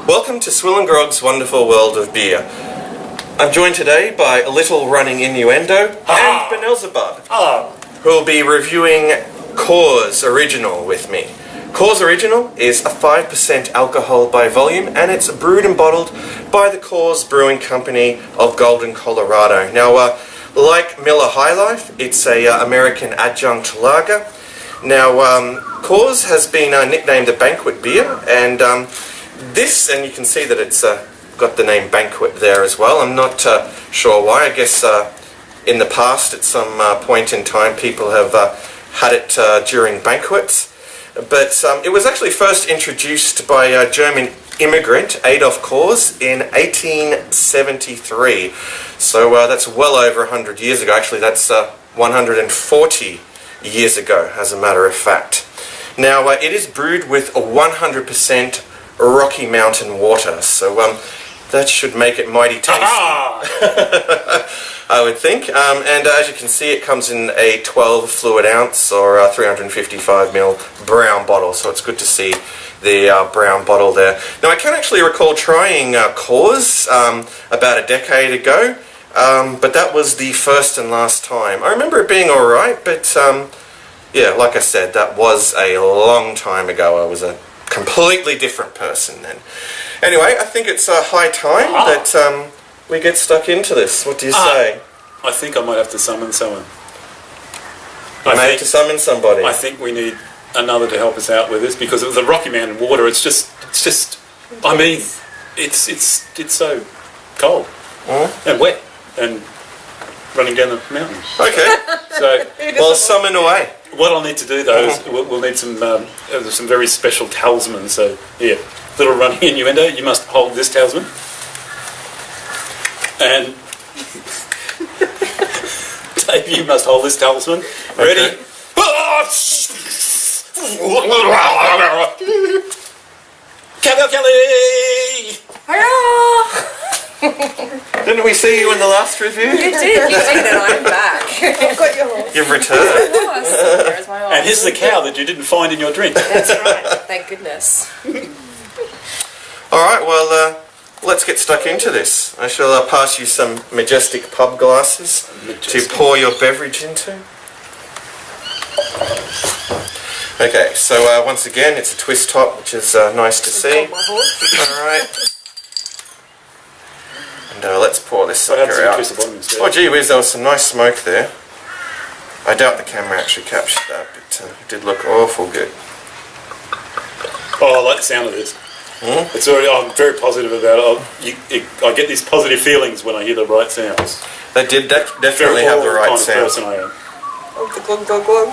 Welcome to Swill and Grog's wonderful world of beer. I'm joined today by a little running innuendo and Beelzebub, who will be reviewing Coors Original with me. Coors Original is a 5% alcohol by volume, and it's brewed and bottled by the Coors Brewing Company of Golden, Colorado. Now, like Miller High Life, it's a American adjunct lager. Now, Coors has been nicknamed the Banquet Beer, and this, and you can see that it's got the name Banquet there as well. I'm not sure why. I guess in the past, at some point in time, people have had it during banquets. But it was actually first introduced by a German immigrant, Adolf Coors, in 1873. So that's well over 100 years ago. Actually, that's 140 years ago, as a matter of fact. Now, it is brewed with a 100% Rocky Mountain water, so that should make it mighty tasty. I would think. And as you can see, it comes in a 12 fluid ounce or 355ml brown bottle, so it's good to see the brown bottle there. Now, I can actually recall trying Coors about a decade ago, but that was the first and last time. I remember it being alright, but yeah, like I said, that was a long time ago. I was a completely different person then. Anyway, I think it's high time that we get stuck into this. What do you say? I think I might have to summon someone. You may have to summon somebody. I think we need another to help us out with this, because of the Rocky Mountain water. It's just. I mean, it's so cold and wet and running down the mountain. Okay. So, well, summon away. What I'll need to do though is we'll need some very special talismans. So here, little running innuendo. You must hold this talisman, and Dave, you must hold this talisman. Ready? Kelly! Didn't we see you in the last review? You did, and I'm back. I've got your horse. You've returned. There's my horse. And here's the cow that you didn't find in your drink. That's right, thank goodness. Alright, well, let's get stuck into this. I shall pass you some majestic pub glasses to pour your beverage into. Okay, so once again, it's a twist top, which is nice to see. Alright. And let's pour this sucker out. Oh gee whiz, there was some nice smoke there. I doubt the camera actually captured that, but it did look awful good. Oh, I like the sound of this. It's already. I'm very positive about it. I get these positive feelings when I hear the right sounds. They did definitely have the right sound. Person I am. Oh, the glug glug glug.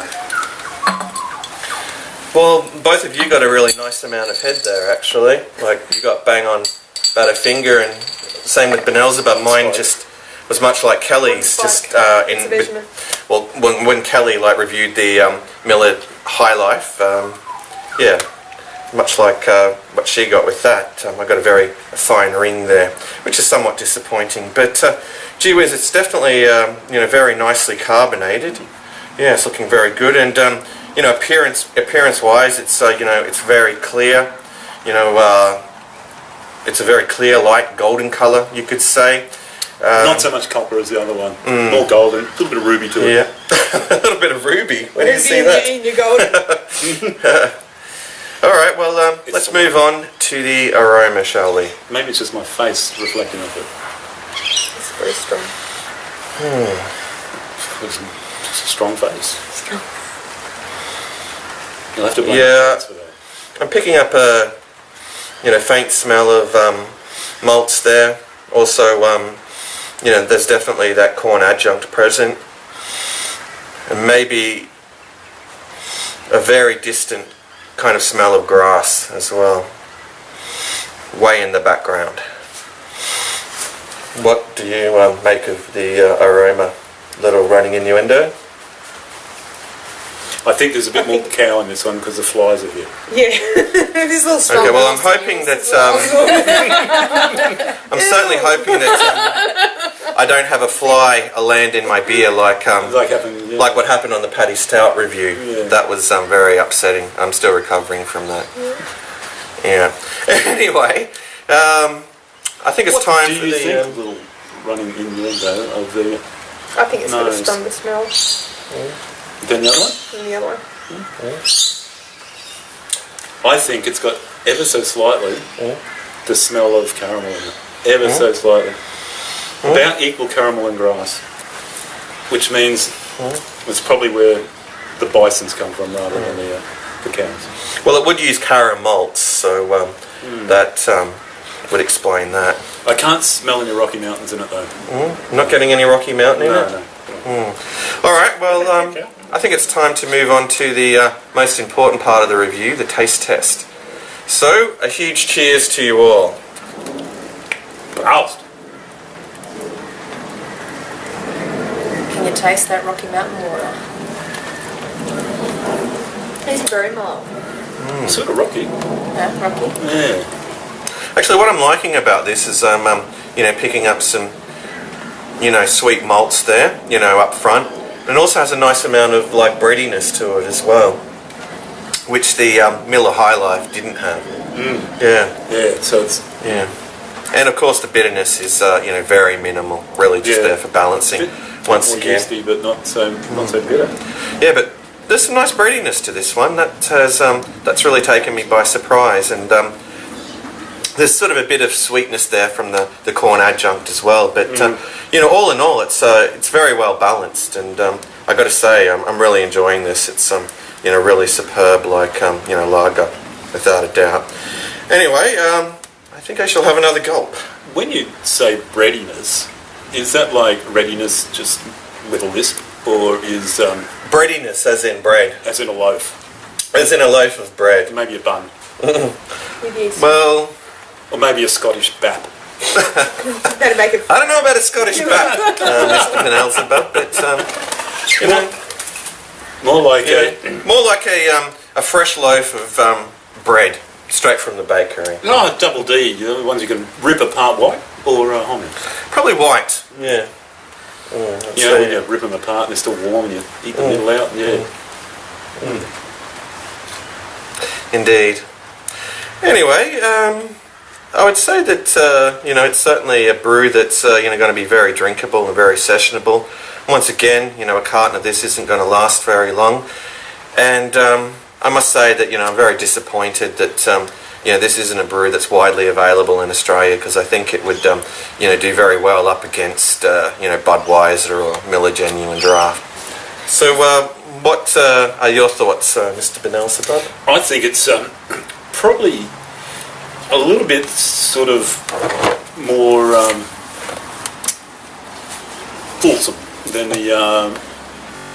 Well, both of you got a really nice amount of head there, actually. Like, you got bang on about a finger, and same with Beelzebub. Mine just was much like Kelly's. Just well, when Kelly reviewed the Miller High Life, yeah, much like what she got with that. I got a very fine ring there, which is somewhat disappointing. But gee whiz, it's definitely very nicely carbonated. Yeah, it's looking very good, and appearance-wise, it's it's very clear. It's a very clear, light golden colour, you could say. Not so much copper as the other one. More golden, a little bit of ruby to it. Yeah, a little bit of ruby. Where do you see that? You're golden. All right, well, let's move on to the aroma, shall we? Maybe it's just my face reflecting off it. It's very strong. It's a strong face. Strong. You'll have to blame Yeah, for that. I'm picking up a faint smell of malts there. Also, there's definitely that corn adjunct present, and maybe a very distant kind of smell of grass as well, way in the background. What do you make of the aroma? Little running innuendo? I think there's a bit more cow in this one because the flies are here. Yeah, this little strong. Okay, well, I'm hoping that I'm certainly hoping that I don't have a fly land in my beer like what happened on the Paddy Stout review. Yeah. That was very upsetting. I'm still recovering from that. Yeah. Anyway, I think it's What time do for you the. think, little running innuendo of the... I think it's got a Nose. stronger smell Then the other one? than the other one. I think it's got ever so slightly the smell of caramel in it. Ever so slightly. About equal caramel and grass. Which means it's probably where the bisons come from rather than the cows. Well, it would use Cara malts, so that would explain that. I can't smell any Rocky Mountains in it though. Not getting any Rocky Mountain in it? No. All right, well, I think it's time to move on to the most important part of the review, the taste test. So, a huge cheers to you all. Proust. Can you taste that Rocky Mountain water? It's very mild. Sort of rocky. Yeah, Rocky. Yeah. Actually, what I'm liking about this is picking up some, sweet malts there, up front. And it also has a nice amount of, breadiness to it as well, which the Miller High Life didn't have. Yeah. Yeah, so it's... Yeah. And, of course, the bitterness is, very minimal, really just there for balancing. Once more again. yeasty, but not so bitter. Yeah, but there's some nice breadiness to this one. That has that's really taken me by surprise, and there's sort of a bit of sweetness there from the corn adjunct as well. But all in all, it's very well balanced, and I got to say, I'm really enjoying this. It's really superb, lager, without a doubt. Anyway, I think I shall have another gulp. When you say breadiness, is that like readiness just with a lisp, or is Breadiness, as in bread, as in a loaf, as in a loaf of bread. maybe a bun, With yeast. Well, or maybe a Scottish bap? Better make it. I don't know about a Scottish bat, Mr. Penelzebub, but More like more like a fresh loaf of bread straight from the bakery. double D, the ones you can rip apart, white or homemade. Probably white. Yeah. When you rip them apart, they're still warm, and you eat the middle out. Yeah. Indeed. Anyway, I would say that it's certainly a brew that's going to be very drinkable and very sessionable. Once again, a carton of this isn't going to last very long, and I must say that I'm very disappointed that this isn't a brew that's widely available in Australia, because I think it would do very well up against Budweiser or Miller Genuine Draft. So, what are your thoughts, Mr. Benelzebub? I think it's probably a little bit sort of more fulsome than the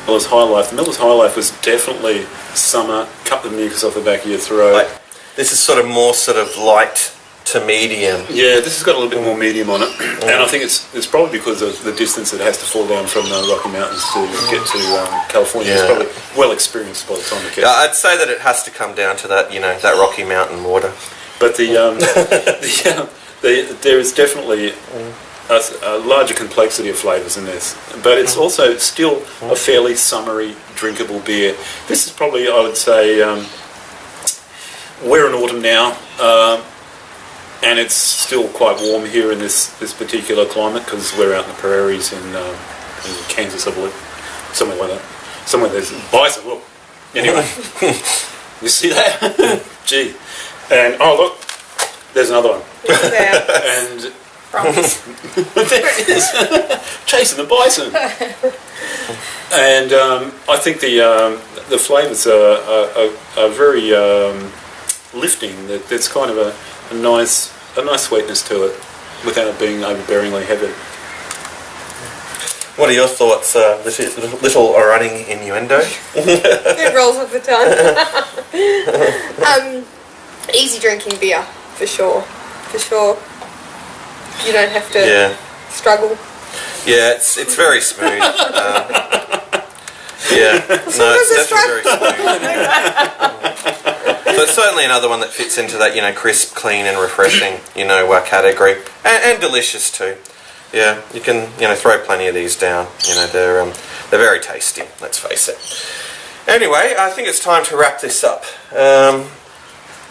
Miller's High Life. The Miller's High Life was definitely summer, cut the mucus off the back of your throat. This is sort of more light to medium. Yeah, this has got a little bit more medium on it, and I think it's probably because of the distance it has to fall down from the Rocky Mountains to get to California. Yeah. It's probably well experienced by the time it gets. I'd say that it has to come down to that, that Rocky Mountain water. But there is definitely a larger complexity of flavours in this, but it's also still a fairly summery, drinkable beer. This is probably, I would say, we're in autumn now, and it's still quite warm here in this particular climate, because we're out in the prairies in Kansas, I believe, somewhere like that. Somewhere there's bison. Look, anyway, you see that? Gee, and look, there's another one, and there it is, chasing the bison. And I think the flavours are very lifting. There's kind of a nice sweetness to it without being overbearingly heavy. What are your thoughts, little running innuendo? It rolls off the tongue. Easy drinking beer, for sure. For sure. You don't have to struggle. Yeah, it's very smooth. It's definitely very smooth. So it's certainly another one that fits into that, crisp, clean and refreshing, category. And delicious too. Yeah, you can, throw plenty of these down. They're very tasty, let's face it. Anyway, I think it's time to wrap this up.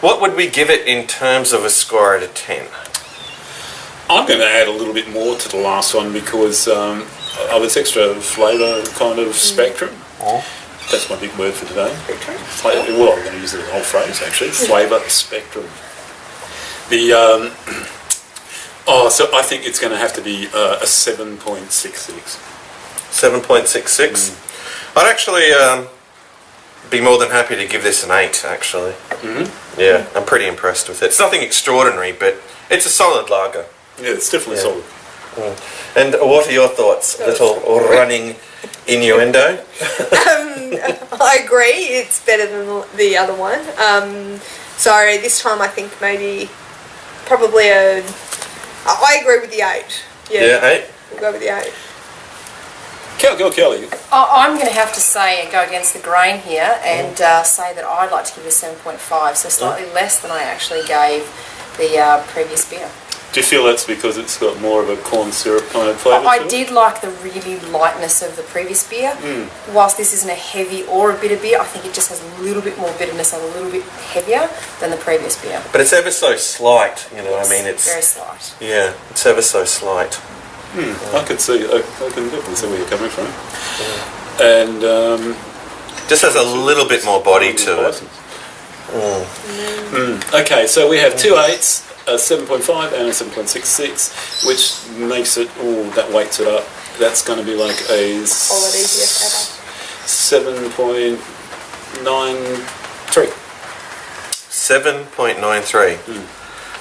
What would we give it in terms of a score out of 10? I'm going to add a little bit more to the last one because of its extra flavour kind of spectrum. Oh. That's my big word for today. Well, I'm going to use the whole phrase actually. Flavour spectrum. So I think it's going to have to be a 7.66. 7.66. I'd actually be more than happy to give this an 8. Actually. Yeah, I'm pretty impressed with it. It's nothing extraordinary, but it's a solid lager. Yeah, it's definitely solid. And what are your thoughts? Little running innuendo. I agree. It's better than the other one. So this time I think probably I agree with the 8. Yeah, 8. We'll go with the 8. Go Kelly. I'm going to have to say go against the grain here and say that I'd like to give it a 7.5, so slightly less than I actually gave the previous beer. Do you feel that's because it's got more of a corn syrup kind of flavour? I did like the really lightness of the previous beer. Whilst this isn't a heavy or a bitter beer, I think it just has a little bit more bitterness and a little bit heavier than the previous beer. But it's ever so slight, you know. Yes, I mean, it's very slight. Yeah, it's ever so slight. I can definitely see where you're coming from. And just has a little bit more body to it. Okay, so we have 2 8s, a 7.5 and a 7.66, which makes it, that weights it up. That's going to be like a 7.93. 7.93.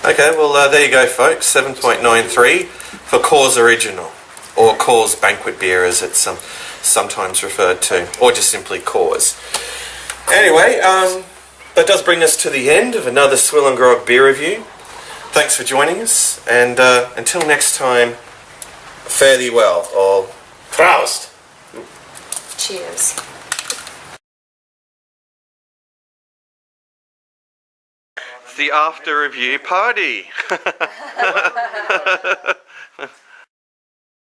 Okay, well there you go, folks. 7.93 for Coors Original, or Coors Banquet Beer as it's sometimes referred to, or just simply Coors. Anyway, that does bring us to the end of another Swill and Grog beer review. Thanks for joining us, and until next time, fare thee well, or Proust! Cheers. The after review party.